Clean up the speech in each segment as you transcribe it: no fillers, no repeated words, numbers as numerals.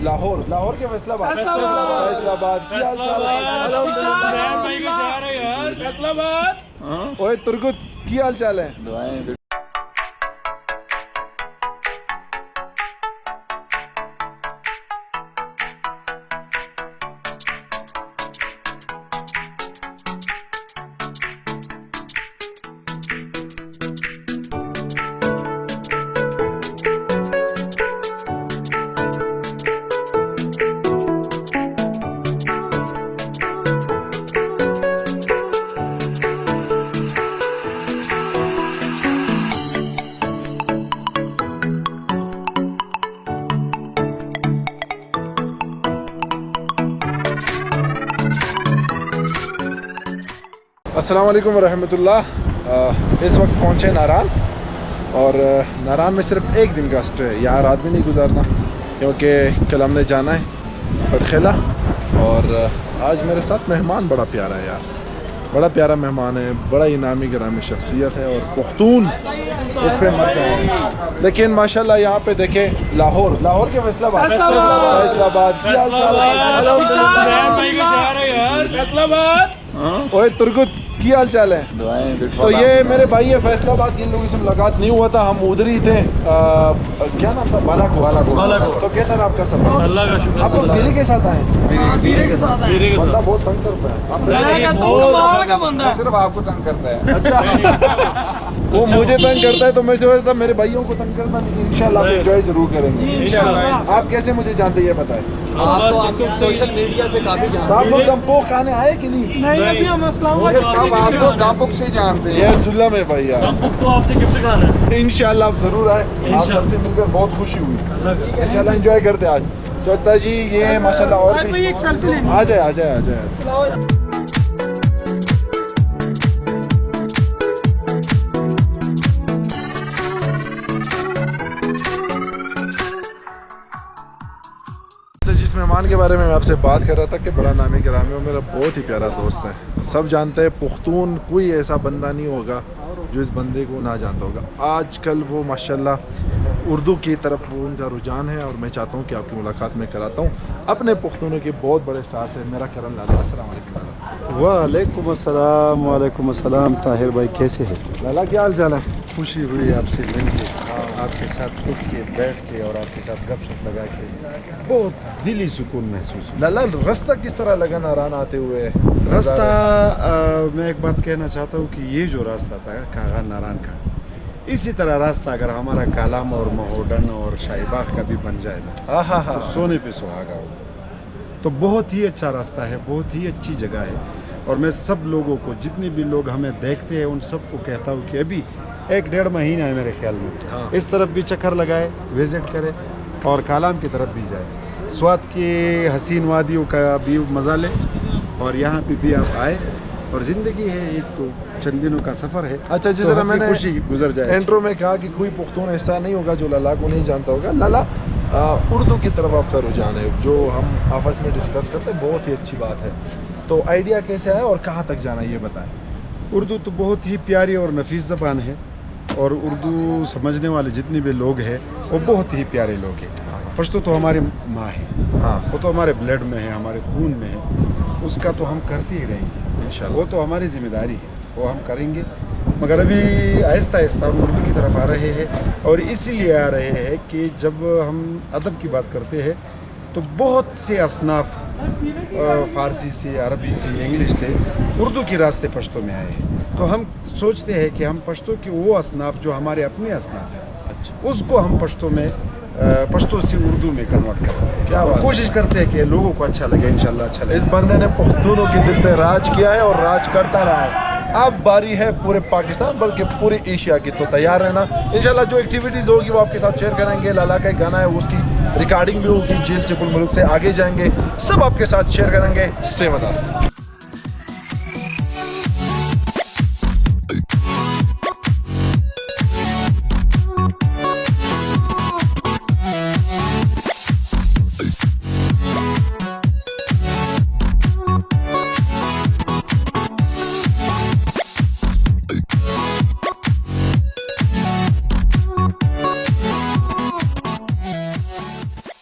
लाहौर, लाहौर के फैसलाबाद। फैसलाबाद की हाल चाल है? अल्हम्दुलिल्लाह। ओए तुर्गुत की हाल चाल है? अस्सलाम वालेकुम रहमतुल्लाह। इस वक्त पहुँचे नारान, और नारान में सिर्फ एक दिन का स्टे है, यहाँ रात भी नहीं गुजारना क्योंकि कल हमने जाना है पटखेला। और आज मेरे साथ मेहमान बड़ा प्यारा है यार, बड़ा प्यारा मेहमान है, बड़ा इनामी गिरामी शख्सियत है और पुख्तून उस पर मरते हैं। लेकिन माशाल्लाह यहाँ पे देखे लाहौर, लाहौर के फैसलाबाद की हाल चाल है? अल्हम्दुलिल्लाह। ओए तुर्गुत की हाल चाल है? तो ये मेरे भाई है फैसलाबाद के, इन लोगों से मुलाकात नहीं हुआ था, हम उधर ही थे। क्या नाम था? बालाकोट। तो कैसा रहा आपका सफर? अल्लाह का शुक्र। आप लोग बीरी के साथ आए? बीरी के साथ। बंदा बहुत तंग करता है, सिर्फ आपको तंग करता है। अच्छा वो मुझे तंग करता है तो मैं सोचता मेरे भाइयों को तंग करना, लेकिन इंशाल्लाह एंजॉय जरूर करेंगे इंशाल्लाह। आप कैसे मुझे जानते ये बताएं? आपको सोशल मीडिया से काफी जानते हैं। आप लोग दमपोक खाने आए कि नहीं? अभी हम आपको दापुक से जानते हैं। ये जुल्लम है भाई यार। तो आपसे गिफ्ट खाना है इंशाल्लाह आप जरूर आए, आप सबसे मिलकर बहुत खुशी हुई। इंशाल्लाह एंजॉय करते आज। चौथा जी ये माशाल्लाह और भी आ जाए आ जाए आ जाए। जिस मेहमान के बारे में मैं आपसे बात कर रहा था कि बड़ा नामी गिरामी, वो मेरा बहुत ही प्यारा दोस्त है। सब जानते हैं पुख्तून, कोई ऐसा बंदा नहीं होगा जो इस बंदे को ना जानता होगा। आजकल वो माशाल्लाह उर्दू की तरफ वो उनका रुझान है, और मैं चाहता हूँ कि आपकी मुलाकात मैं कराता हूँ अपने पुख्तूनों के बहुत बड़े स्टार से, मेरा करन लाला। अस्सलाम वालेकुम। वालेकुम अस्सलाम। वालेकुम अस्सलाम। ताहिर भाई कैसे हैं? लाला क्या हाल चाल है? खुशी हुई आपसे मिलके, आपके साथ उठ के बैठ के और आपके साथ गपशप लगा के बहुत दिली सुकून महसूस हुआ। लाला रास्ता किस तरह लगा नारान आते हुए? रास्ता मैं एक बात कहना चाहता हूँ कि ये जो रास्ता था कागा नारान का, इसी तरह रास्ता अगर हमारा कालाम और महोडन और शाहीबाग का भी बन जाए ना तो सोने पे सुहागा हो। तो बहुत ही अच्छा रास्ता है, बहुत ही अच्छी जगह है। और मैं सब लोगों को, जितने भी लोग हमें देखते हैं, उन सबको कहता हूँ कि अभी 1-1.5 महीना है मेरे ख्याल में, इस तरफ भी चक्कर लगाए, विजिट करें और कालाम की तरफ भी जाए, स्वात की हसीन वादियों का भी मज़ा लें और यहाँ पे भी आप आए। और ज़िंदगी है एक, तो चंद दिनों का सफ़र है। अच्छा जिस तरह मैंने खुशी गुजर जाए। इंट्रो में कहा कि कोई पुख्तून ऐसा नहीं होगा जो लाला को नहीं जानता होगा। लाला उर्दू की तरफ आपका रुझान है, जो हम आपस में डिस्कस करते हैं, बहुत ही अच्छी बात है। तो आइडिया कैसे आया और कहाँ तक जाना ये बताएं। उर्दू तो बहुत ही प्यारी और नफीस ज़बान है, और उर्दू समझने वाले जितने भी लोग हैं वो बहुत ही प्यारे लोग हैं। पश्तो तो हमारी माँ है, हाँ वो तो हमारे ब्लड में है, हमारे खून में है, उसका तो हम करते ही रहेंगे इंशाल्लाह। वो तो हमारी जिम्मेदारी है, वो हम करेंगे। मगर अभी आहिस्ता आहिस्ता हम उर्दू की तरफ आ रहे हैं, और इसीलिए आ रहे हैं कि जब हम अदब की बात करते हैं तो बहुत से असनाफ फ़ारसी से, अरबी से, इंग्लिश से उर्दू के रास्ते पश्तो में आए हैं। तो हम सोचते हैं कि हम पश्तो के वो असनाफ जो हमारे अपने असनाफ हैं, अच्छा, उसको हम पश्तो में पश्तो से उर्दू में कन्वर्ट करें। क्या बात, कोशिश करते हैं कि लोगों को अच्छा लगे, इंशाल्लाह अच्छा लगे। इस बंदे ने पुख्तूनों के दिल पे राज किया है और राज करता रहा है। अब बारी है पूरे पाकिस्तान बल्कि पूरी एशिया की, तो तैयार रहना। इंशाल्लाह जो एक्टिविटीज़ होगी वो आपके साथ शेयर करेंगे। लाला का एक गाना है, उसकी रिकॉर्डिंग भी होगी, जेल से कुल मुल्क से आगे जाएंगे, सब आपके साथ शेयर करेंगे। Stay with us.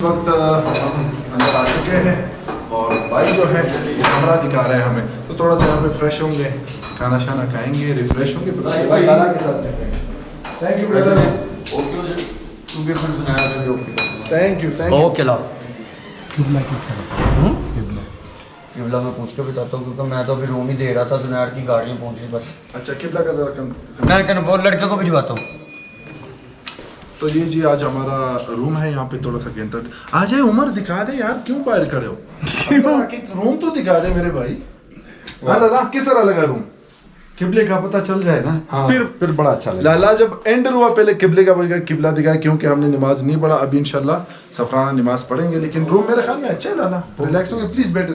वक्त हम हम अंदर आ चुके हैं और भाई जो है वो कमरा दिखा रहे हैं हमें, तो थोड़ा सा यहाँ पे फ्रेश होंगे, खाना शाना खाएंगे, रिफ्रेश होंगे, फिर उसके बाद लाला के साथ चलेंगे। Thank you brother. तू भी फिर सुनाया था ओके। थैंक यू ओके ला किबला मैं पूछ के बताता हूँ क्योंकि मैं तो अभी रूम ही दे रहा था, जुनैर की गाड़ियाँ पहुँची बस। अच्छा किबला का जरा मैं कहना वो लड़के को भिजवाता हूँ। तो ये जी आज हमारा रूम है, यहाँ पे थोड़ा सा कैंटर आ जाए। उमर दिखा दे यार, क्यों बाहर खड़े हो? आके रूम तो दिखा दे मेरे भाई। हाँ लाला किस तरह लगा रूम? किबले का पता चल जाए ना, हाँ। फिर बड़ा अच्छा लगेगा। लाला जब एंटर हुआ पहले किबले का किबला दिखाया, क्योंकि हमने नमाज नहीं पढ़ा, अभी इंशाल्लाह सफराना नमाज पढ़ेंगे। लेकिन रूम मेरे ख्याल में अच्छा है लाला, रिलैक्स होंगे, प्लीज बैठे।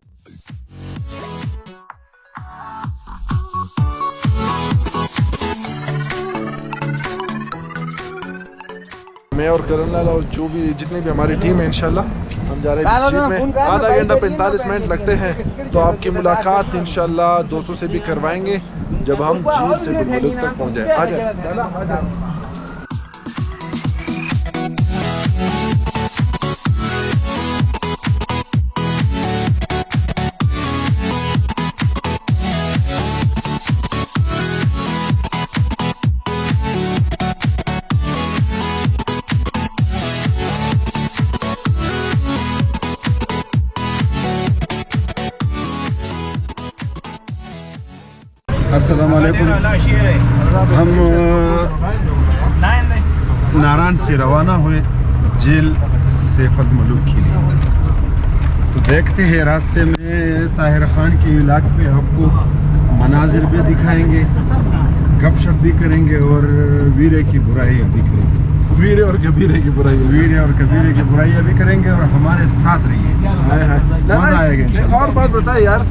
मैं और करण लाला और जो भी जितनी भी हमारी टीम है इंशाल्लाह हम जा रहे हैं झील में। आधा घंटा 45 मिनट लगते हैं, तो आपकी मुलाकात इंशाल्लाह 200 से भी करवाएंगे जब हम झील से गुलमर्ग तक पहुंच जाए। आ जाए लाला, आ जाए। अस्सलाम वालेकुम। हम नारायण से रवाना हुए जेल सैफुल मुल्क के लिए। तो देखते हैं रास्ते में ताहिर ख़ान के इलाके पे आपको मनाजिर भी दिखाएंगे, गपशप भी करेंगे और वीरे की बुराइयाँ भी करेंगे। वीरे और कबीरे की बुराइयाँ भी करेंगे और हमारे साथ रहिए, मज़ा आएगा। और बात बताए यार,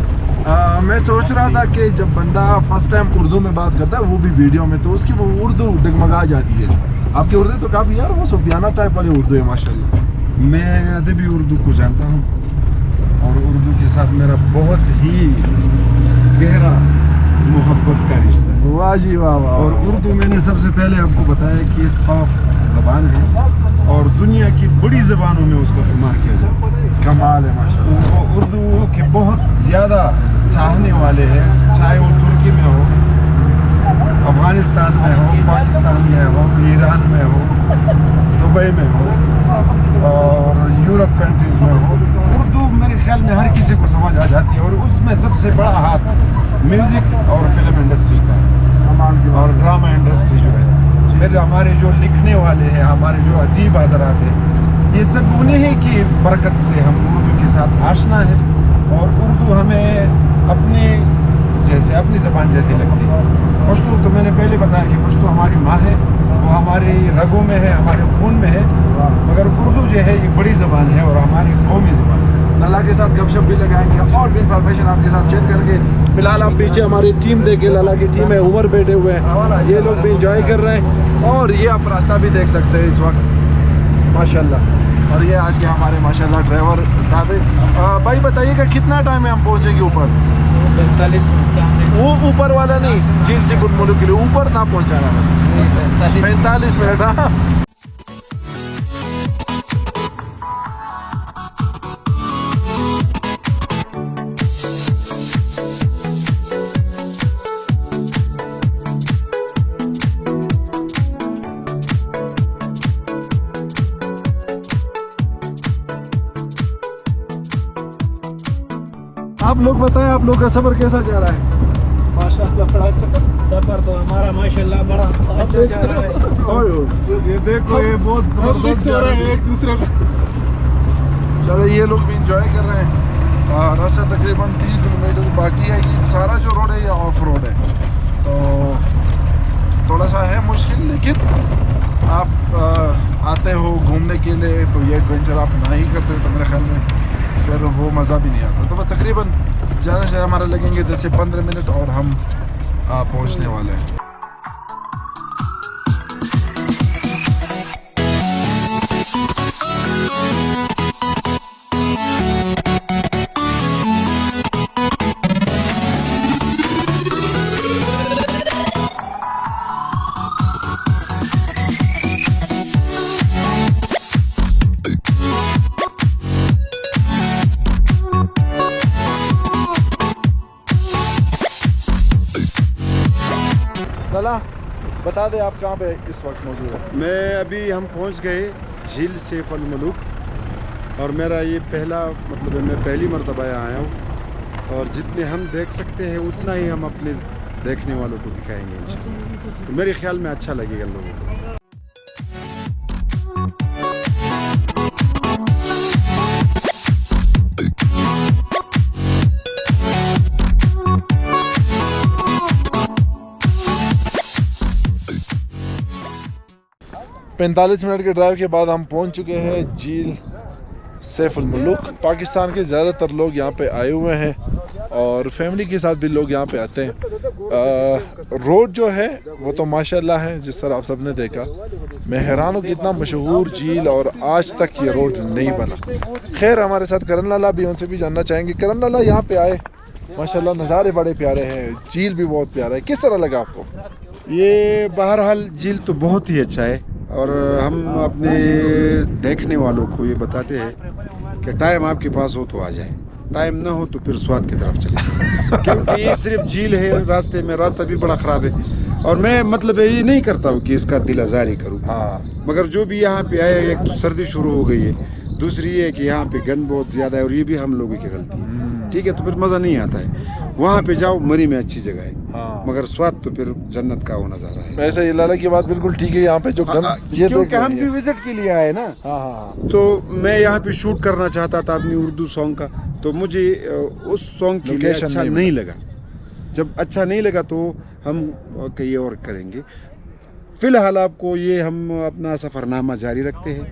मैं सोच रहा था कि जब बंदा फर्स्ट टाइम उर्दू में बात करता है वो भी वीडियो में, तो उसकी वो उर्दू डगमगा जाती है। आपकी उर्दू तो काफ़ी यार वो सुफियाना टाइप वाली उर्दू है माशाल्लाह। मैं अदबी उर्दू को जानता हूँ और उर्दू के साथ मेरा बहुत ही गहरा मोहब्बत का रिश्ता है। वाह जी वाह वाह। और उर्दू मैंने सबसे पहले आपको बताया कि ये सॉफ्ट ज़बान है और दुनिया की बड़ी ज़बानों में उसका शुमार किया जाता है। कमाल है माशाल्लाह। वो उर्दू के बहुत ज़्यादा चाहने वाले हैं, चाहे वो तुर्की में हो, अफ़गानिस्तान में हो, पाकिस्तान में हो, ईरान में हो, दुबई में हो और यूरोप कंट्रीज़ में हो। उर्दू मेरे ख्याल में हर किसी को समझ आ जाती है और उसमें सबसे बड़ा हाथ म्यूज़िक और फिल्म इंडस्ट्री का है और ड्रामा इंडस्ट्री जो है। फिर हमारे जो लिखने वाले हैं, हमारे जो अदीब हज़रात हैं, ये सब उन्हीं की बरकत से हम उर्दू के साथ आशना है और उर्दू हमें अपनी ज़बान जैसी लगती है। पश्तो तो मैंने पहले बताया कि पश्तो हमारी माँ है, वो हमारी रगों में है, हमारे खून में है, मगर उर्दू जो है ये बड़ी ज़बान है और हमारी कौमी ज़बान है। लाला के साथ गपशप भी लगाएंगे और भी इंफॉर्मेशन आपके साथ शेयर करेंगे। फिलहाल आप पीछे हमारी टीम देखे, लाला की टीम है, उमर बैठे हुए हैं, ये लोग भी इंजॉय कर रहे हैं और ये आप रास्ता भी देख सकते हैं इस वक्त माशाल्लाह। और ये आज के हमारे माशाल्लाह ड्राइवर साहब है। भाई बताइएगा कितना टाइम है हम पहुँचेंगे ऊपर? 45 वो ऊपर वाला नहीं, झील से गुलमर्ग के लिए ऊपर ना पहुँचाना, बस 45 मिनट। हाँ आप लोग बताएं, आप लोग का सफर कैसा जा रहा है? माशाल्लाह बड़ा अच्छा सफर तो हमारा माशाल्लाह बड़ा अच्छा जा रहा है। ये देखो ये बहुत जबरदस्त जा रहा है एक दूसरे पे। चलो ये लोग भी इंजॉय कर रहे हैं। रास्ता तकरीबन 3 किलोमीटर बाकी है। ये सारा जो रोड है ये ऑफ रोड है, तो थोड़ा सा है मुश्किल, लेकिन आप आते हो घूमने के लिए तो ये एडवेंचर आप ना ही करते तो मेरे ख्याल में फिर वो मज़ा भी नहीं आता। तो बस तकरीबन ज़्यादा से हमारा लगेंगे 10 से 15 मिनट और हम पहुंचने वाले हैं। लाला बता दे आप कहाँ पे इस वक्त मौजूद है? मैं अभी हम पहुंच गए झील सैफ अल मलूक और मेरा ये पहला मतलब मैं पहली मरतबा यहाँ आया हूँ और जितने हम देख सकते हैं उतना ही हम अपने देखने वालों को दिखाएंगे इंशाअल्लाह। तो मेरे ख्याल में अच्छा लगेगा लोगों को। पैंतालीस मिनट के ड्राइव के बाद हम पहुंच चुके हैं झील सैफ अल मलूक। पाकिस्तान के ज़्यादातर लोग यहाँ पे आए हुए हैं और फैमिली के साथ भी लोग यहाँ पे आते हैं। रोड जो है वो तो माशाल्लाह है, जिस तरह आप सबने देखा। मैं हैरान हूँ कि इतना मशहूर झील और आज तक ये रोड नहीं बना। खैर हमारे साथ करण लाला भी, उनसे भी जानना चाहेंगे। करण लाला यहाँ पे आए, माशाल्लाह नज़ारे बड़े प्यारे हैं, झील भी बहुत प्यारा है, किस तरह लगा आपको? ये बहरहाल झील तो बहुत ही अच्छा है और हम अपने देखने वालों को ये बताते हैं कि टाइम आपके पास हो तो आ जाए, टाइम ना हो तो फिर स्वाद की तरफ चले जाए। क्योंकि ये सिर्फ झील है, रास्ते में रास्ता भी बड़ा ख़राब है और मैं मतलब ये नहीं करता हूँ कि इसका दिल आज़ारी करूँ। मगर जो भी यहाँ पे आए, एक तो सर्दी शुरू हो गई है, दूसरी ये है कि यहाँ पे गंद बहुत ज़्यादा है और ये भी हम लोगों की गलती है, ठीक है। तो फिर मज़ा नहीं आता है। वहाँ पे जाओ, मरी में अच्छी जगह है, मगर स्वाद तो फिर जन्नत का वो नज़ारा है। वैसे ये लाला की बात बिल्कुल ठीक है। यहाँ पे जो क्योंकि हम भी विजिट के लिए आए ना, तो मैं यहाँ पे शूट करना चाहता था अपनी उर्दू सॉन्ग का, तो मुझे उस सॉन्ग के लिए अच्छा नहीं लगा। जब अच्छा नहीं लगा तो हम कहीं और करेंगे। फिलहाल आपको ये हम अपना सफ़रनामा जारी रखते हैं,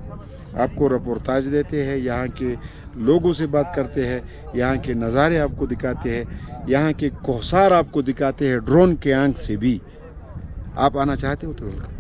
आपको रिपोर्टाज देते हैं, यहाँ के लोगों से बात करते हैं, यहाँ के नज़ारे आपको दिखाते हैं, यहाँ के कोहसार आपको दिखाते हैं ड्रोन के आंख से भी। आप आना चाहते हो तो वेलकम।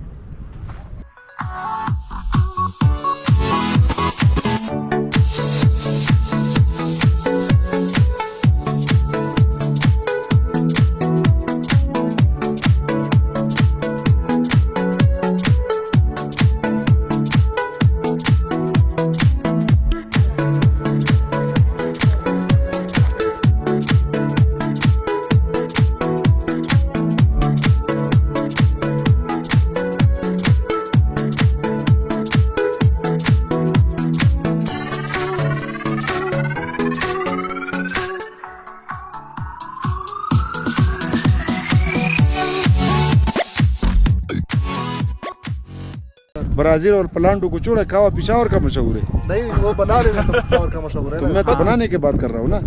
ब्राज़ील और पलांडो को छोड़ा खावा पिशावर का मशहूर है। नहीं, वो बना रहे हैं तो पिशावर का मशहूर है। तो मैं तो बनाने की बात कर रहा हूँ ना।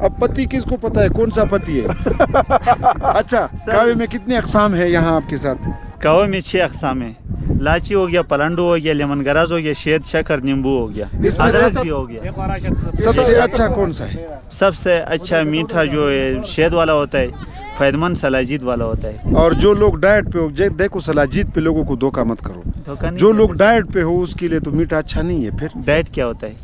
अब पति किसको पता है कौन सा पति है? अच्छा, कावे में कितने अक़साम है यहाँ आपके साथ? कावे में 6 अक़साम है। लाची हो गया, पलांडो हो गया, लेमन ग्रास हो गया, शहद, शक्कर, नींबू हो गया, अदरक भी हो गया। सबसे अच्छा कौन सा है? सबसे अच्छा मीठा जो है शहद वाला होता है, फ़ायदेमंद सलाजीत वाला होता है। और जो लोग डाइट पे हो, देखो सलाजीत पे लोगों को धोखा मत करो। जो लोग डाइट पे हो उसके लिए तो मीठा अच्छा नहीं है। फिर डाइट क्या होता है?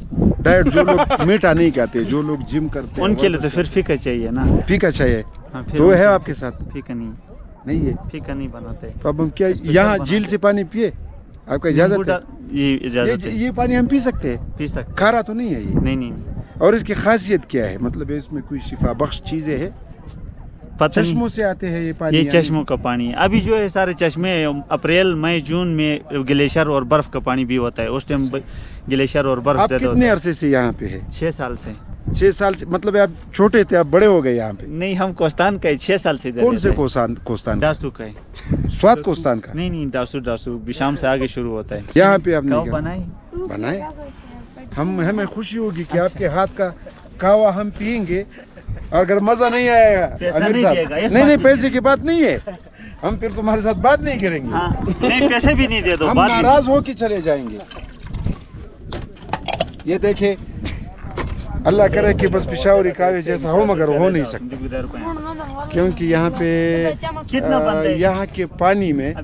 डाइट जो लोग मीठा नहीं खाते, जो लोग जिम करते हैं, उनके लिए तो फिर फीका चाहिए ना। फीका चाहिए। हाँ, तो है आपके साथ? फीका नहीं है। फीका नहीं बनाते। तो अब हम क्या यहाँ झील से पानी पिए? आपका इजाजत है? ये इजाजत है। ये पानी हम पी सकते हैं? पी सकते। खारा तो नहीं है ये? नहीं। और इसकी खासियत क्या है? मतलब इसमें कोई शिफा बख्श चीजें हैं? चश्मों से आते हैं ये पानी? ये चश्मों का पानी है। अभी जो है सारे चश्मे अप्रैल मई जून में ग्लेशियर और बर्फ का पानी भी होता है, उस टाइम ग्लेशियर और बर्फ ज्यादा होता है। कितने अरसे से यहाँ पे है? 6 साल से। 6 साल से मतलब आप छोटे थे, आप बड़े हो गए यहाँ पे? नहीं, हम कोस्तान का है, 6 साल से। कौन से कोस्तान? डासू का है। स्वाद कोस्तान का? नहीं, डासू विशाम से आगे शुरू होता है। यहाँ पे आपने बनाए? हमें खुशी होगी कि आपके हाथ का कावा हम पियेंगे। अगर मजा नहीं आएगा अमीर साहब, नहीं पैसे की बात नहीं है, हम फिर तुम्हारे साथ बात नहीं करेंगे। हाँ, नहीं पैसे भी नहीं दे दो, हम नाराज हो के चले जाएंगे। ये देखे, अल्लाह करे कि बस पिशावरी कावे जैसा हो, मगर हो नहीं सकता। क्योंकि यहाँ पे यहाँ के पानी में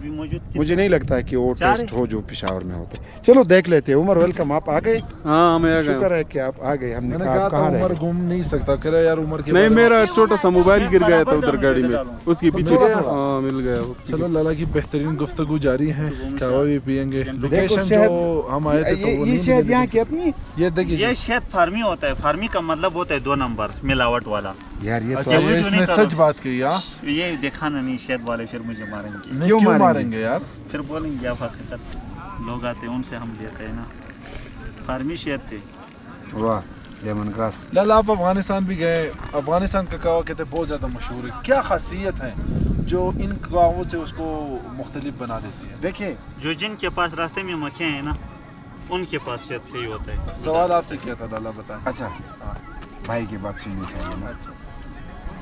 मुझे नहीं लगता है कि वो टेस्ट हो जो पिशावर में होते। चलो देख लेते हैं। उमर वेलकम, आप आ गए? हाँ, मैं आ गया। शुक्र है कि आप आ गए। हमने कहा था उमर घूम नहीं सकता, करे यार उमर के नहीं, मेरा छोटा सा मोबाइल गिर गया था उधर गाड़ी में, उसके पीछे। हाँ, मिल गया। चलो लाला की बेहतरीन गुफ्तगू जारी है, कहवा भी पियेंगे। लोकेशन जो हम आए थे तो ये शहद यहाँ की अपनी? ये देखिए, ये शहद फार्मी होता है। फार्मी का मतलब होता है 2 नंबर मिलावट वाला। यार ये अच्छा, ये इसने सच बात कही यार। ये दिखाना नहीं, शायद वाले फिर मुझे मारेंगे। नहीं, क्यों मारेंगे यार? फिर बोलेंगे आप हकीकत से लोग आते हैं उनसे हम लेते हैं ना। फार्मी शेद थे। वाह, लेमन ग्रास। लाला आप अफगानिस्तान भी गए, अफगानिस्तान का कहवा कहते हैं बहुत ज़्यादा मशहूर है, क्या खासियत है जो इन कहवों से उसको मुख्तलिफ बना देती है? देखिए, जो जिनके पास रास्ते में मक्खियाँ हैं ना, उनके पास शायद सही होता है। सवाल आपसे क्या था लाला, बताएं। अच्छा भाई की बात सुननी चाहिए ना।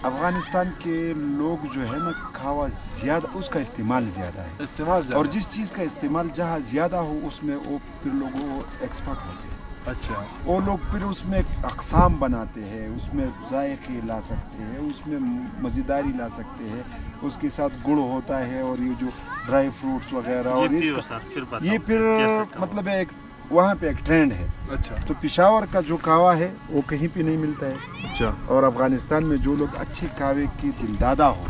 अफगानिस्तान के लोग जो है ना खावा ज़्यादा, उसका इस्तेमाल ज़्यादा है, इस्तेमाल और जिस चीज़ का इस्तेमाल जहाँ ज़्यादा हो उसमें वो फिर लोगों एक्सपर्ट होते हैं। अच्छा, वो लोग फिर उसमें अक़साम बनाते हैं, उसमें जायके ला सकते हैं, उसमें मज़ेदारी ला सकते हैं, उसके साथ गुड़ होता है और ये जो ड्राई फ्रूट्स वगैरह, और ये फिर मतलब एक वहाँ पे एक ट्रेंड है। अच्छा, तो पेशावर का जो कावा है वो कहीं पे नहीं मिलता है। अच्छा, और अफगानिस्तान में जो लोग अच्छे कावे की दिलदादा हो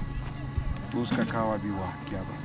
तो उसका कावा भी वाह क्या बात।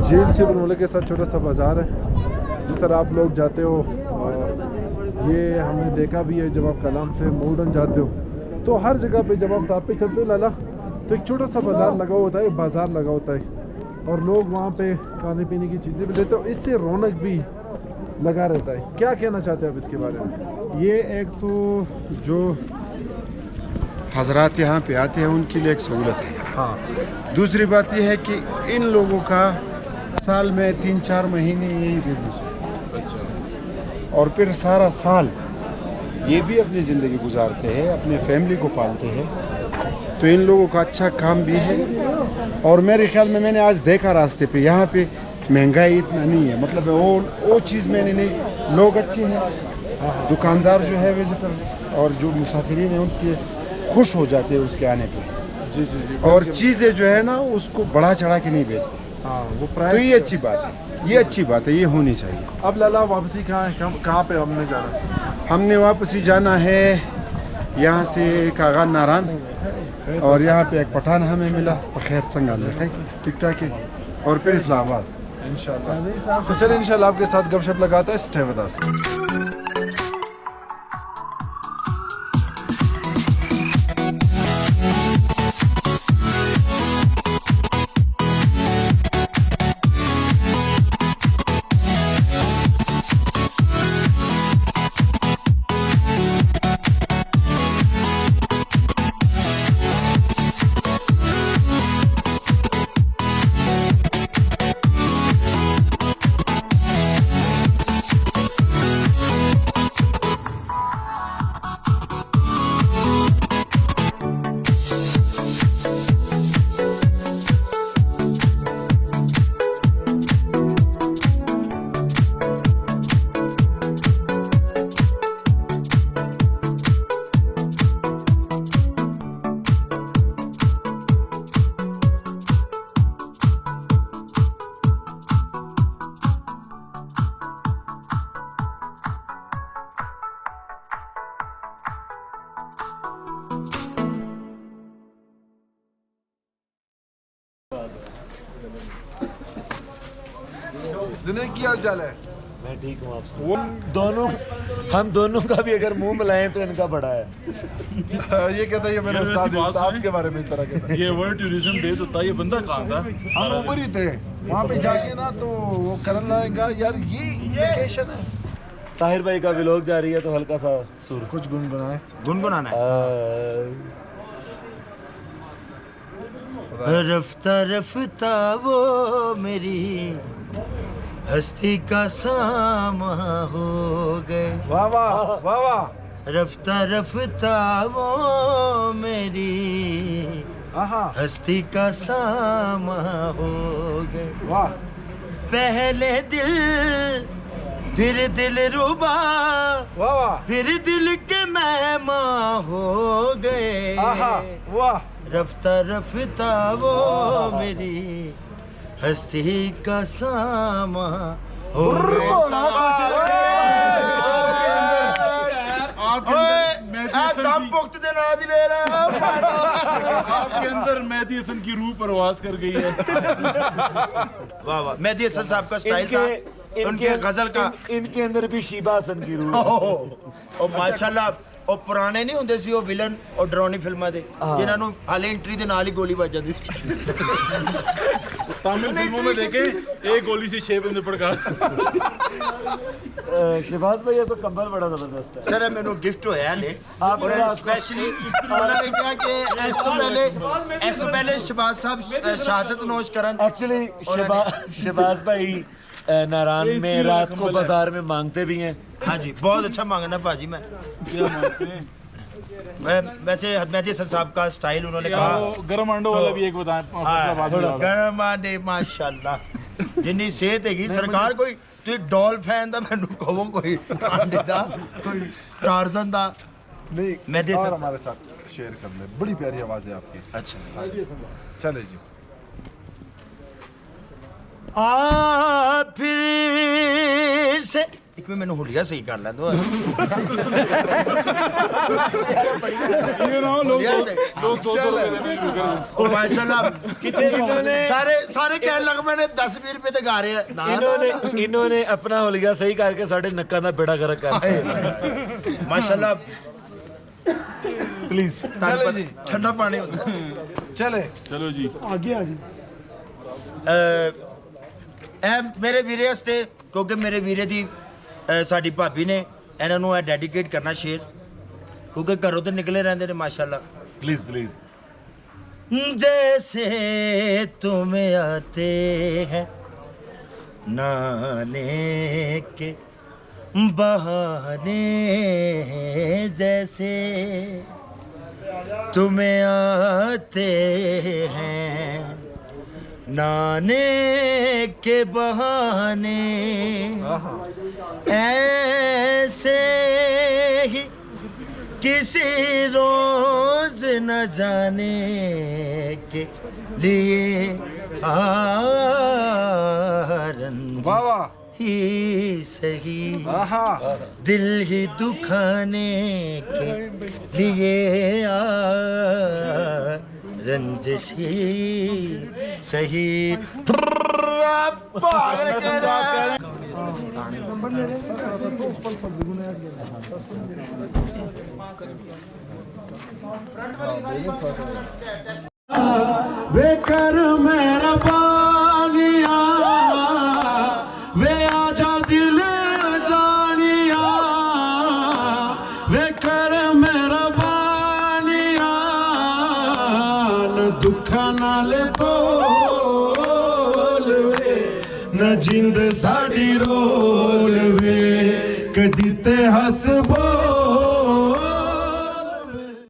झील से बनोले के साथ छोटा सा बाज़ार है, जिस तरह आप लोग जाते हो, ये हमने देखा भी है जब आप कलाम से मोडन जाते हो तो हर जगह पे जब आप ताप पे चलते हो लाला तो एक छोटा सा बाज़ार लगा होता है, बाज़ार लगा होता है और लोग वहाँ पे खाने पीने की चीज़ें भी लेते हो, इससे रौनक भी लगा रहता है। क्या कहना चाहते हैं आप इसके बारे में? ये एक तो जो हजरात यहाँ पे आते हैं उनके लिए एक सहूलत है। हाँ, दूसरी बात यह है कि इन लोगों का साल में 3-4 महीने यही बिजनेस है। अच्छा, और फिर सारा साल ये भी अपनी ज़िंदगी गुजारते हैं, अपने फैमिली को पालते हैं, तो इन लोगों का अच्छा काम भी है। और मेरे ख्याल में मैंने आज देखा रास्ते पे यहाँ पे महंगाई इतना नहीं है, मतलब वो चीज़ मैंने नहीं, लोग अच्छे हैं, दुकानदार जो है विजिटर्स और जो मुसाफिरीन हैं उनके खुश हो जाते हैं उसके आने पे। जी जी जी। और चीज़ें जो है ना उसको बढ़ा चढ़ा के नहीं बेचते। हाँ, वो तो प्राइस। ये अच्छी बात है, ये अच्छी बात है, ये होनी चाहिए। अब लाला वापसी कहाँ है, कहाँ पे हमने जाना? हमने वापसी जाना है यहाँ से कागान नारान, और यहाँ पे एक पठान हमें मिला, खैर संगाल देखा ठीक ठाक है, और फिर इस्लामाबाद इंशाल्लाह। तो चलिए इंशाल्लाह आपके साथ गपशप लगाता है। Stay with us. जिन्हें की हाल चाल है? मैं ठीक हूँ आपसे। वो दोनों, हम दोनों का भी अगर मुंह मिलाएं तो इनका बड़ा है। ये कहता है ये मेरे उस्ताद है, उस्ताद के बारे में इस तरह कहता है। ये वर्ल्ड टूरिज्म डे होता है, ये बंदा कहाँ था? हम ऊपर ही थे, वहाँ पे जाके ना तो वो करने लगेगा यार ये वेकेशन है। ताहिर भाई का व्लॉग जारी है तो हल्का सा सुर कुछ गुनगुनाए। गुनगुनाना रफ्ता रफ्ता वो मेरी हस्ती का सामा हो गए। वाह वाह वाह वाह। रफ्ता रफ्ता वो मेरी हस्ती का सामा हो गए। वाह। पहले दिल फिर दिल रुबा, वाह वाह, फिर दिल के मेहमान हो गए। आहा, वाह, रफ्ता रफ्ता वो मेरी हस्ती का सामा हो गए। आपके अंदर मेहदी हसन की रूह परवास कर गई है। वाह वाह, मेहदी हसन साहब का स्टाइल था, उनके गजल का। इनके अंदर भी शीबा हसन की रूह। और माशाल्लाह ਉਹ ਪੁਰਾਣੇ ਨਹੀਂ ਹੁੰਦੇ ਸੀ ਉਹ ਵਿਲਨ ਉਹ ਡਰਾਉਣੀ ਫਿਲਮਾਂ ਦੇ ਜਿਨ੍ਹਾਂ ਨੂੰ ਹਾਲੇ ਐਂਟਰੀ ਦੇ ਨਾਲ ਹੀ ਗੋਲੀ ਵੱਜ ਜਾਂਦੀ ਸੀ। तमिल फिल्मों में देखे एक गोली से 6 बंदे पड़का। शहबाज भाई तो कंबल बड़ा जबरदस्त है। सर ਮੈਨੂੰ ਗਿਫਟ ਹੋਇਆ ਨੇ आप ਔਰ ਸਪੈਸ਼ਲੀ ਉਹਨਾਂ ਨੇ ਕਿਹਾ ਕਿ ਇਸ ਤੋਂ ਪਹਿਲੇ ਸ਼ਹਬਾਜ਼ ਸਾਹਿਬ ਸ਼ਹਾਦਤ ਨੋਸ਼ ਕਰਨ। एक्चुअली शहबाज भाई नारायण में रात को बाजार में मांगते भी हैं। हाँ जी, बहुत अच्छा मांगना भाजी। मैं वैसे मेहदी हसन साहब का स्टाइल उन्होंने कहा। गरम अंडों वाला भी एक बताएं। गरम आंडे माशाल्लाह जिन्नी सेहत हैगी सरकार। कोई तुम डॉल फैन दा मैनू कहो कोई आंडे दा कोई टार्जन दा नहीं, मेहदी और हसन हमारे साथ शेयर कर ले, बड़ी प्यारी आवाज है आपकी। अच्छा चले जी। फिर से एक में मैंने हुलिया सही कर ला दो। माशाल्लाह कितने सारे कहने लग मैंने 10-20 रुपए ते गा रहे हैं। इन्होंने अपना होलिया सही करके साढ़े नक्का दा बेड़ा गर्क कर। माशाल्लाह प्लीज चले जी, ठंडा पानी होता है। चले चलो जी आगे आ जी। मेरे वीरे वास्ते क्योंकि मेरे वीरे दी साडी भाभी ने इन्हां नूं डेडिकेट करना शेर क्योंकि घरों तो निकले रहंदे ने माशाल्लाह। Please please. जैसे तुम आते हैं नाने के बहाने, जैसे तुम आते हैं नाने के बहाने, ऐसे ही किसी रोज न जाने के लिए वाह वाह, ही सही आहा, दिल ही दुखाने के लिए रंजिश ही सही। वे कर मेरा बानिया, वे आजा दिल जानिया, वे कर मेरा बानिया, न दुखा नाल तोल वे, न जिंद साड़ी रोल वे, कदी ते हस बोल